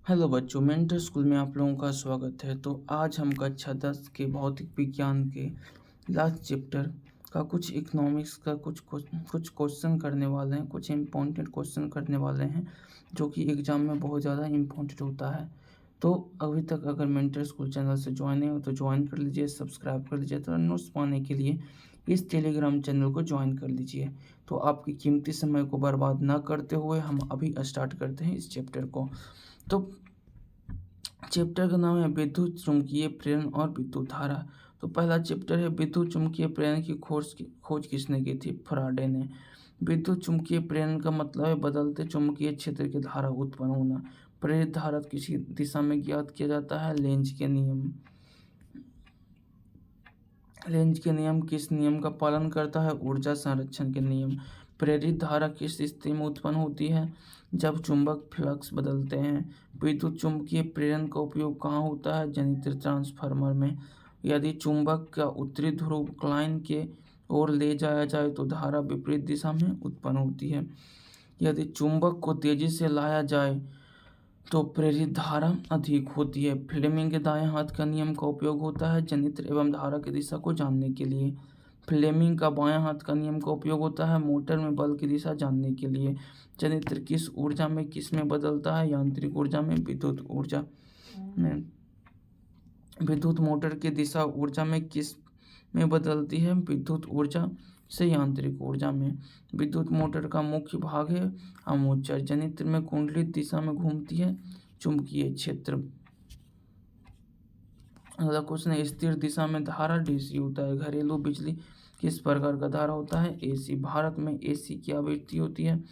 Hello बच्चों, mentor school में आप लोगों का स्वागत है। तो आज हम कक्षा 10 के भौतिक विज्ञान के लास्ट चैप्टर का कुछ इकोनॉमिक्स का कुछ क्वेश्चन करने वाले हैं, कुछ इम्पोर्टेंट क्वेश्चन करने वाले हैं जो कि एग्ज़ाम में बहुत ज़्यादा इम्पोर्टेंट होता है। तो अभी तक अगर मेंटर स्कूल चैनल से ज्वाइन नहीं हो तो ज्वाइन कर लीजिए, सब्सक्राइब कर लीजिए। तो नोट्स पाने के लिए इस टेलीग्राम चैनल को ज्वाइन कर लीजिए। तो आपकी कीमती समय को बर्बाद ना करते हुए हम अभी स्टार्ट करते हैं इस चैप्टर को। तो चैप्टर का नाम है विद्युत चुम्बकीय प्रेरण और विद्युत धारा। तो पहला चैप्टर है विद्युत चुम्बकीय प्रेरण की खोज किसने की थी? फराडे ने। विद्युत चुम्बकीय प्रेरण का मतलब है बदलते चुम्बकीय क्षेत्र की धारा उत्पन्न होना। प्रेरित धारा किसी दिशा में ज्ञात किया जाता है? लेंज के नियम। लेंज के नियम किस नियम का पालन करता है? ऊर्जा संरक्षण के नियम। प्रेरित धारा किस स्थिति में उत्पन्न होती है? जब चुंबक फ्लक्स बदलते हैं। विद्युत चुम्बकीय प्रेरण का उपयोग कहाँ होता है? जनित्र ट्रांसफार्मर में। यदि चुंबक का उत्तरी ध्रुव क्लाइन के ओर ले जाया जाए तो धारा विपरीत दिशा में उत्पन्न होती है। यदि चुंबक को तेजी से लाया जाए तो प्रेरित धारा अधिक होती है। फ्लेमिंग के दाएं हाथ का नियम का उपयोग होता है जनित्र एवं धारा की दिशा को जानने के लिए। फ्लेमिंग का बाएं हाथ का नियम का उपयोग होता है मोटर में बल की दिशा जानने के लिए। जनित्र किस ऊर्जा में किस में बदलता है? यांत्रिक ऊर्जा में विद्युत ऊर्जा में। विद्युत मोटर की दिशा ऊर्जा में किस में बदलती है? विद्युत ऊर्जा से यांत्रिक ऊर्जा में। विद्युत मोटर का मुख्य भाग है आर्मेचर। जनित्र में कुंडलित दिशा में घूमती है चुंबकीय क्षेत्र। अगला क्वेश्चन है स्थिर दिशा में धारा डीसी होता है। घरेलू बिजली किस प्रकार का धारा होता है? एसी। भारत में एसी की आवृत्ति होती है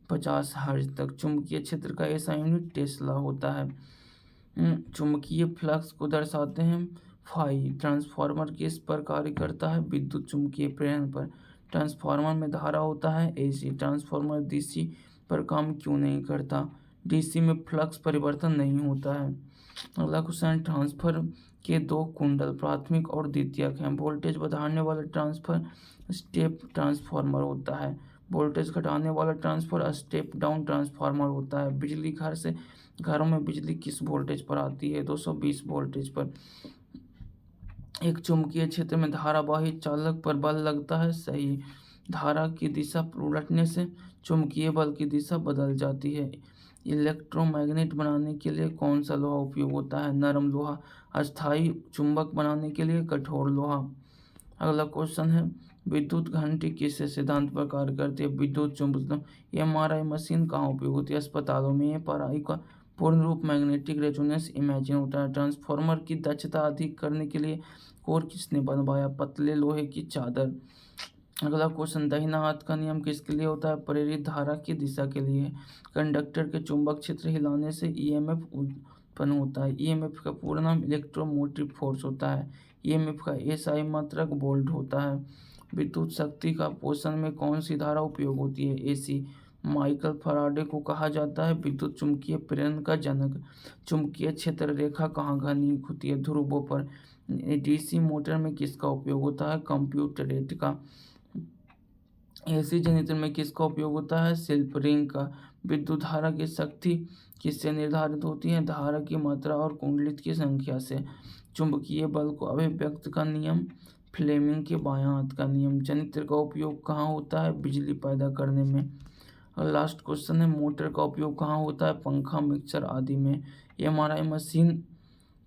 50 हर्ट्ज तक। चुंबकीय क्षेत्र का ऐसा यूनिट टेस्ला होता है। चुंबकीय फ्लक्स को दर्शाते हैं फाई। ट्रांसफार्मर किस पर कार्य करता है? विद्युत चुम्बकीय प्रेरण पर। ट्रांसफार्मर में धारा होता है एसी। ट्रांसफार्मर डीसी पर काम क्यों नहीं करता? डीसी में फ्लक्स परिवर्तन नहीं होता है। अगला क्वेश्चन ट्रांसफर के दो कुंडल प्राथमिक और द्वितीयक हैं। वोल्टेज बढ़ाने वाला ट्रांसफर स्टेप ट्रांसफार्मर होता है। वोल्टेज घटाने वाला ट्रांसफर स्टेप डाउन ट्रांसफार्मर होता है। बिजली घरों में बिजली किस वोल्टेज पर आती है? 220 वोल्टेज पर। एक चुंबकीय क्षेत्र में धारावाही चालक पर बल लगता है। सही। धारा की दिशा उलटने से चुंबकीय बल की दिशा बदल जाती है। इलेक्ट्रोमैग्नेट बनाने के लिए कौन सा लोहा उपयोग होता है? नरम लोहा। अस्थायी चुंबक बनाने के लिए कठोर लोहा। अगला क्वेश्चन है विद्युत घंटी किस सिद्धांत पर कार्य करती है? विद्युत चुंबकत्व। एमआरआई मशीन कहाँ उपयोग होती है? अस्पतालों में। एमआरआई का पूर्ण रूप मैग्नेटिक रेजोनेंस इमेजिंग होता है। ट्रांसफार्मर की दक्षता अधिक करने के लिए कोर किसने बनवाया? पतले लोहे की चादर। अगला क्वेश्चन दाहिना हाथ का नियम किसके लिए होता है? प्रेरित धारा की दिशा के लिए। कंडक्टर के चुंबक क्षेत्र हिलाने से ईएमएफ उत्पन्न होता है। ईएमएफ का पूर्ण नाम इलेक्ट्रोमोटिव फोर्स होता है। ईएमएफ का एसआई मात्रक वोल्ट होता है। विद्युत शक्ति का पोषण में कौन सी धारा उपयोग होती है? एसी। माइकल फराडे को कहा जाता है विद्युत चुम्बकीय प्रेरण का जनक। चुम्बकीय क्षेत्र रेखा कहाँ घनी होती है? ध्रुवों पर। डीसी मोटर में किसका उपयोग होता है? कंप्यूटरेट का। एसी जनित्र में किसका उपयोग होता है? स्लिप रिंग का। विद्युत धारा की शक्ति किससे निर्धारित होती है? धारा की मात्रा और कुंडलित की संख्या से। चुंबकीय बल को अभिव्यक्त का नियम फ्लेमिंग के बाएं हाथ का नियम। जनित्र का उपयोग कहाँ होता है? बिजली पैदा करने में। और लास्ट क्वेश्चन है मोटर का उपयोग कहाँ होता है? पंखा, मिक्सर आदि में। एमआरआई मशीन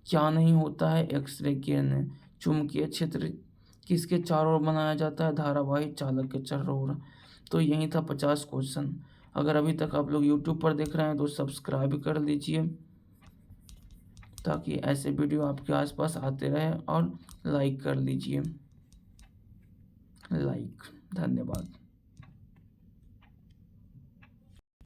क्या नहीं होता है? एक्सरे किरण। चुंबकीय क्षेत्र किसके चारों ओर बनाया जाता है? धारावाही चालक के चारों ओर। तो यही था 50 क्वेश्चन। अगर अभी तक आप लोग यूट्यूब पर देख रहे हैं तो सब्सक्राइब कर लीजिए ताकि ऐसे वीडियो आपके आसपास आते रहे और लाइक कर लीजिए। धन्यवाद।